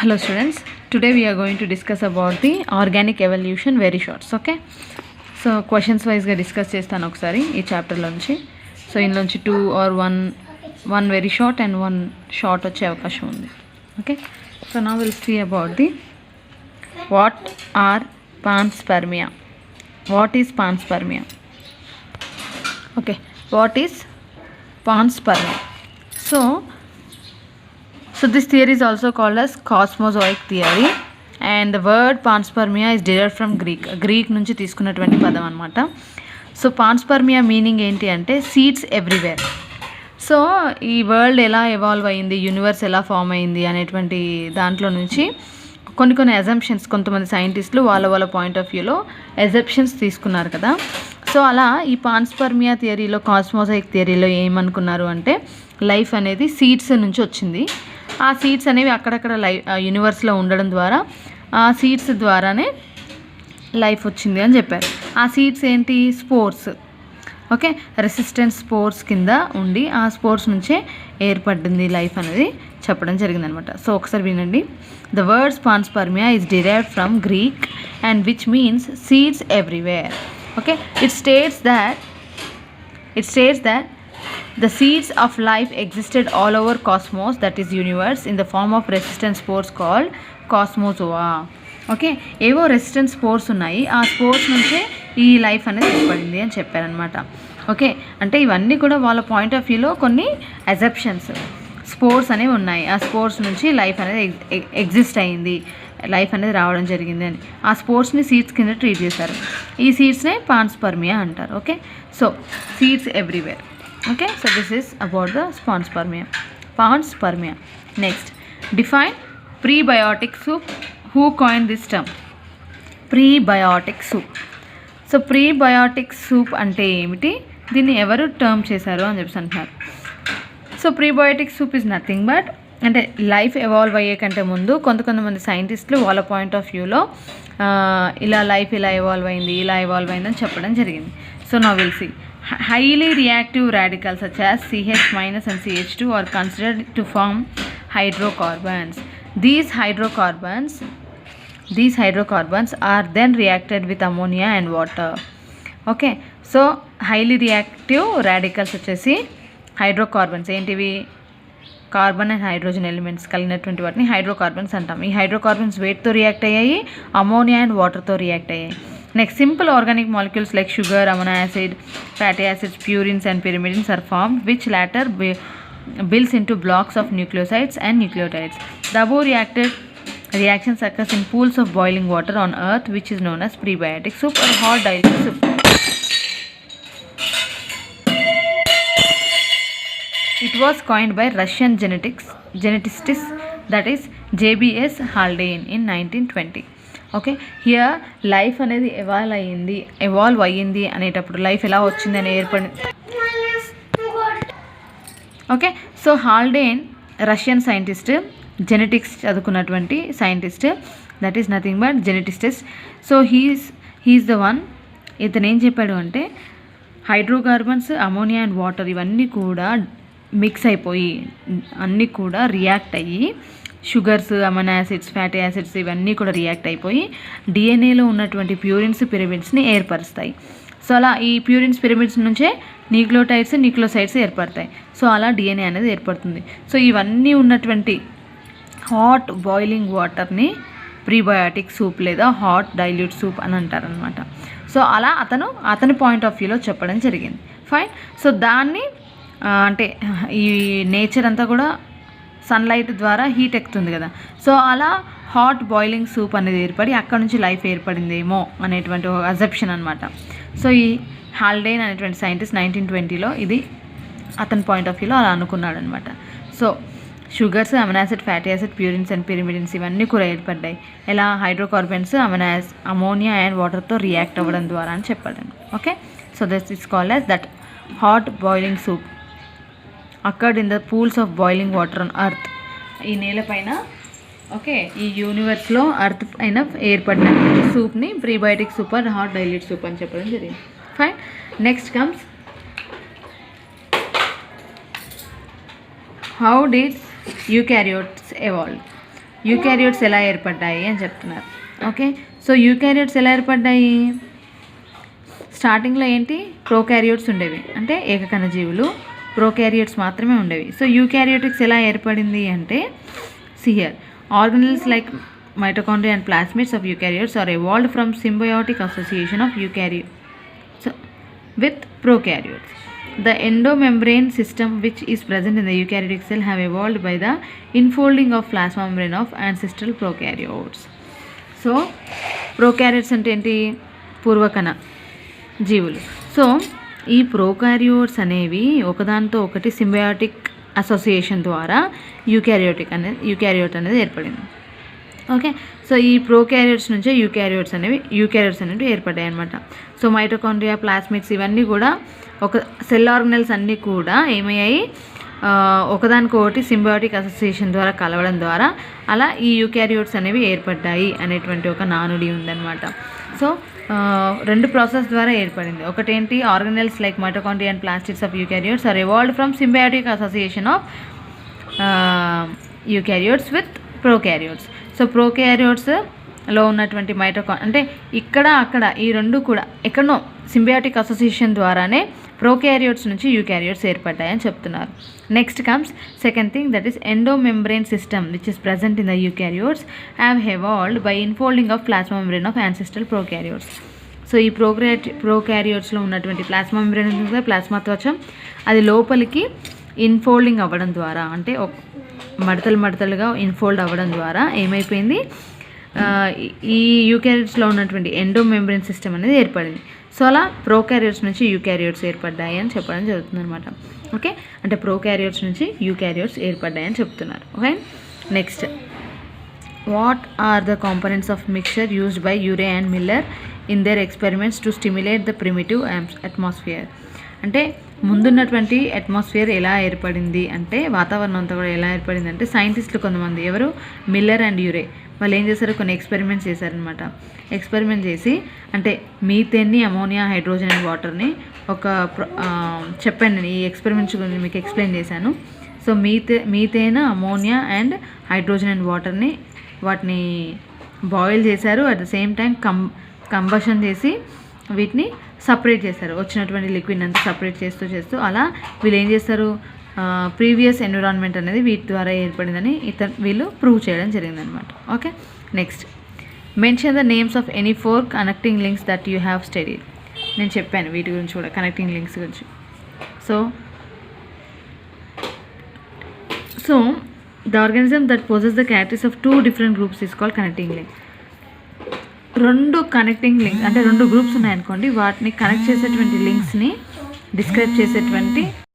Hello students, today we are going to discuss about the organic evolution very shorts. Okay, so questions wise గా discuss చేస్తాను ఒకసారి ఈ chapter నుంచి. So ఇందులోంచి 2 or 1 very short and 1 short వచ్చే అవకాశం ఉంది. Okay, so now we'll see about the what are panspermia. What is panspermia? Okay, what is panspermia? So this theory is also called as cosmozoic theory, and the word panspermia is derived from Greek నుంచి తీసుకున్నటువంటి పదం అనమాట. So పాన్స్పర్మియా meaning ఏంటి అంటే seeds everywhere. So ఈ world ఎలా evolve అయింది, universe ఎలా ఫామ్ అయింది అనేటువంటి దాంట్లో నుంచి కొన్ని అజంప్షన్స్ కొంతమంది సైంటిస్టులు వాళ్ళ పాయింట్ ఆఫ్ వ్యూలో అజంప్షన్స్ తీసుకున్నారు కదా. సో అలా ఈ పాన్స్పర్మియా థియరీలో, కాస్మోజాయిక్ థియరీలో ఏమనుకున్నారు అంటే లైఫ్ అనేది సీడ్స్ నుంచి వచ్చింది. ఆ సీడ్స్ అనేవి అక్కడక్కడ యూనివర్స్లో ఉండడం ద్వారా ఆ సీడ్స్ ద్వారానే లైఫ్ వచ్చింది అని చెప్పారు. ఆ సీడ్స్ ఏంటి? స్పోర్స్. ఓకే, రెసిస్టెంట్ స్పోర్స్ కింద ఉండి ఆ స్పోర్స్ నుంచే ఏర్పడింది లైఫ్ అనేది చెప్పడం జరిగిందనమాట. సో ఒకసారి వినండి. The words panspermia is derived from Greek and which means seeds everywhere. Okay, it states that the seeds of life existed all over cosmos, that is universe, in the form of resistant spores called cosmozoa. Okay, ఏవో resistant spores ఉన్నాయి, ఆ spores నుంచే ఈ life అనేది ఏర్పడింది అని చెప్పారనమాట. Okay, అంటే ఇవన్నీ కూడా వాళ్ళ పాయింట్ ఆఫ్ వ్యూలో కొన్ని అజెప్షన్స్. స్పోర్స్ అనేవి ఉన్నాయి, ఆ స్పోర్స్ నుంచి లైఫ్ అనేది ఎగ్జిస్ట్ అయ్యింది, లైఫ్ అనేది రావడం జరిగింది అని. ఆ స్పోర్ట్స్ని సీడ్స్ కింద ట్రీట్ చేశారు. ఈ సీడ్స్నే పాన్స్పర్మియా అంటారు. Okay, so seeds everywhere. Okay, so this is about the panspermia. Next, define prebiotic soup. Who coined this term? Prebiotic soup. So prebiotic soup అంటే ఏమిటి, దీన్ని ఎవరు టర్మ్ చేశారు అని చెప్పి అంటున్నారు. So prebiotic soup is nothing but, అంటే life evolve అయ్యే కంటే ముందు కొంతమంది సైంటిస్టులు వాళ్ళ పాయింట్ ఆఫ్ వ్యూలో ఇలా లైఫ్ ఇలా ఎవాల్వ్ అయింది అని చెప్పడం జరిగింది. So now will see. Highly reactive radicals such as CH- and CH2 are considered to form hydrocarbons. These hydrocarbons are then reacted with ammonia and water. Okay, so highly reactive radicals వచ్చేసి hydrocarbons ఏంటివి? Carbon and hydrogen elements కలిగినటువంటి వాటిని hydrocarbons అంటాం. ఈ hydrocarbons వేటితో react అయ్యాయి? Ammonia and వాటర్తో react అయ్యాయి. Next, simple organic molecules like sugar, amino acid, fatty acids, purines and pyrimidines are formed, which latter builds into blocks of nucleosides and nucleotides. The above reactions occurs in pools of boiling water on earth, which is known as prebiotic soup or hot dilute soup. It was coined by Russian geneticist, that is J.B.S. Haldane in 1920. Okay, here life అనేది evolve అయ్యింది అనేటప్పుడు life ఎలా వచ్చింది అని ఏర్పడింది. Okay, so Haldane Russian scientist, genetics చదువుకున్నటువంటి scientist, that is nothing but geneticist. So he is the one. ఇతను ఏం చెప్పాడు అంటే హైడ్రోకార్బన్స్, అమోనియా అండ్ వాటర్ ఇవన్నీ కూడా మిక్స్ అయిపోయి అన్నీ కూడా రియాక్ట్ అయ్యి sugars, amino acids, fatty acids ఇవన్నీ కూడా రియాక్ట్ అయిపోయి డిఎన్ఏలో ఉన్నటువంటి ప్యూరిన్స్, పిరమిడ్స్ని ఏర్పరుస్తాయి. సో అలా ఈ ప్యూరిన్స్, పిరమిడ్స్ నుంచే న్యూక్లియోసైడ్స్ ఏర్పడతాయి. సో అలా డిఎన్ఏ అనేది ఏర్పడుతుంది. సో ఇవన్నీ ఉన్నటువంటి హాట్ బాయిలింగ్ వాటర్ని ప్రీబయోటిక్ సూప్ లేదా హాట్ డైల్యూట్ సూప్ అని అంటారనమాట. సో అలా అతని పాయింట్ ఆఫ్ వ్యూలో చెప్పడం జరిగింది. ఫైన్. సో దాన్ని అంటే ఈ నేచర్ అంతా కూడా సన్లైట్ ద్వారా హీట్ ఎక్కుతుంది కదా. సో అలా హాట్ బాయిలింగ్ సూప్ అనేది ఏర్పడి అక్కడ నుంచి లైఫ్ ఏర్పడిందేమో అనేటువంటి ఒక అజెప్షన్ అనమాట. సో ఈ హాల్డేన్ అనేటువంటి సైంటిస్ట్ 1920లో ఇది అతని పాయింట్ ఆఫ్ వ్యూలో అలా అనుకున్నాడు అనమాట. So sugars, amino acid, fatty acid, purines and pyrimidines ఇవన్నీ కూడా ఏర్పడ్డాయి. ఎలా? హైడ్రోకార్బన్స్, అమోనియా అండ్ వాటర్తో రియాక్ట్ అవ్వడం ద్వారా అని చెప్పాడు. Okay, so this is called as that hot boiling soup occurred in the pools of boiling water on earth. ఈ నేలపైన, ఓకే, ఈ యూనివర్స్లో అర్త్ పైన ఏర్పడిన సూప్ని prebiotic soup or hot dilute soup అని చెప్పడం జరిగింది. Fine. Next comes how did eukaryotes evolve. Eukaryotes ఎలా ఏర్పడ్డాయి అని చెప్తున్నారు. ఓకే, సో యూకారియోట్స్ ఎలా ఏర్పడ్డాయి? స్టార్టింగ్లో ఏంటి, ప్రోకారియోట్స్ ఉండేవి, అంటే ఏకకణ జీవులు, ప్రోకారియోట్స్ మాత్రమే ఉండేవి. సో యూకారియోటిక్స్ ఎలా ఏర్పడింది అంటే, సియర్ organelles like mitochondria and plasmids of eukaryotes are evolved from symbiotic association of eukaryotes with prokaryotes. The endomembrane system which is present in the eukaryotic cell have evolved by the infolding of plasma membrane of ancestral prokaryotes. So prokaryotes అంటే ఏంటి, పూర్వకణ జీవులు. So ఈ prokaryotes అనేవి ఒకదానితో ఒకటి symbiotic association ద్వారా eukaryote అనేది ఏర్పడింది. ఓకే, సో ఈ ప్రోకారియోట్స్ నుంచే యూకారియోట్స్ అనేవి ఏర్పడ్డాయి అనమాట. సో మైటోకాండ్రియా, ప్లాస్మిడ్స్ ఇవన్నీ కూడా ఒక సెల్ ఆర్గనల్స్ అన్నీ కూడా ఏమయ్యాయి, ఒకదానికొకటి సింబయాటిక్ అసోసియేషన్ ద్వారా కలవడం ద్వారా అలా ఈ యూకారియోట్స్ అనేవి ఏర్పడ్డాయి అనేటువంటి ఒక నానుడి ఉందన్నమాట. సో రెండు ప్రాసెస్ ద్వారా ఏర్పడింది. ఒకటేంటి, organelles like mitochondria and plasmids of eukaryotes are evolved from symbiotic association of eukaryotes with prokaryotes. So ప్రోకారియోట్స్లో ఉన్నటువంటి అంటే ఇక్కడ అక్కడ ఈ రెండు కూడా ఎక్కడనో సింబయాటిక్ అసోసియేషన్ ద్వారానే ప్రోకారియోట్స్ నుంచి యూకారియోట్స్ ఏర్పడ్డాయని చెప్తున్నారు. Next comes second thing, that is endomembrane system which is present in the eukaryotes have evolved by infolding of plasma membrane of ancestral prokaryotes. So ఈ ప్రోకారియోట్స్లో ఉన్నటువంటి ప్లాస్మా మెంబ్రేన్ ఉంటుంది, plasma త్వచం, అది లోపలికి ఇన్ఫోల్డింగ్ అవ్వడం ద్వారా, అంటే మడతలుగా ఇన్ఫోల్డ్ అవ్వడం ద్వారా ఏమైపోయింది, ఈ యూకారియోట్స్లో ఉన్నటువంటి ఎండోమెంబ్రేన్ సిస్టమ్ అనేది ఏర్పడింది. సో అలా ప్రోకారియోట్స్ నుంచి యూకారియోట్స్ ఏర్పడ్డాయి అని చెప్పడం జరుగుతుంది అనమాట. ఓకే, అంటే ప్రోకారియోట్స్ నుంచి యూకారియోట్స్ ఏర్పడ్డాయని చెప్తున్నారు. Okay, next, what are the components of mixture used by Urey and Miller in their experiments to stimulate the primitive atmosphere. అంటే ముందున్నటువంటి అట్మాస్ఫియర్ ఎలా ఏర్పడింది అంటే, వాతావరణం అంతా కూడా ఎలా ఏర్పడింది అంటే, సైంటిస్టులు కొంతమంది, ఎవరు, మిల్లర్ అండ్ యూరే, వాళ్ళు ఏం చేశారు, కొన్ని ఎక్స్పెరిమెంట్స్ చేశారనమాట. ఎక్స్పెరిమెంట్ చేసి, అంటే మీథేన్ని, అమోనియా, హైడ్రోజన్ అండ్ వాటర్ని చెప్పండి, ఈ ఎక్స్పెరిమెంట్స్ గురించి మీకు ఎక్స్ప్లెయిన్ చేశాను. So methane, ammonia and hydrogen and వాటిని బాయిల్ చేశారు. At the same time combustion చేసి వీటిని సపరేట్ చేస్తారు, వచ్చినటువంటి లిక్విడ్ అంతా సపరేట్ చేస్తూ అలా వీళ్ళు ఏం చేస్తారు, ప్రీవియస్ ఎన్విరాన్మెంట్ అనేది వీటి ద్వారా ఏర్పడిందని వీళ్ళు ప్రూవ్ చేయడం జరిగిందనమాట. Okay, next, mention the names of any 4 connecting links that you have studied. నేను చెప్పాను వీటి గురించి కూడా, కనెక్టింగ్ లింక్స్ గురించి. So the organism that possess the characters of 2 different groups is called connecting link. 2 connecting links అంటే 2 groups ఉన్నాయనుకోండి, వాటిని connect చేసేటువంటి లింక్స్ని డిస్క్రైబ్ చేసేటువంటి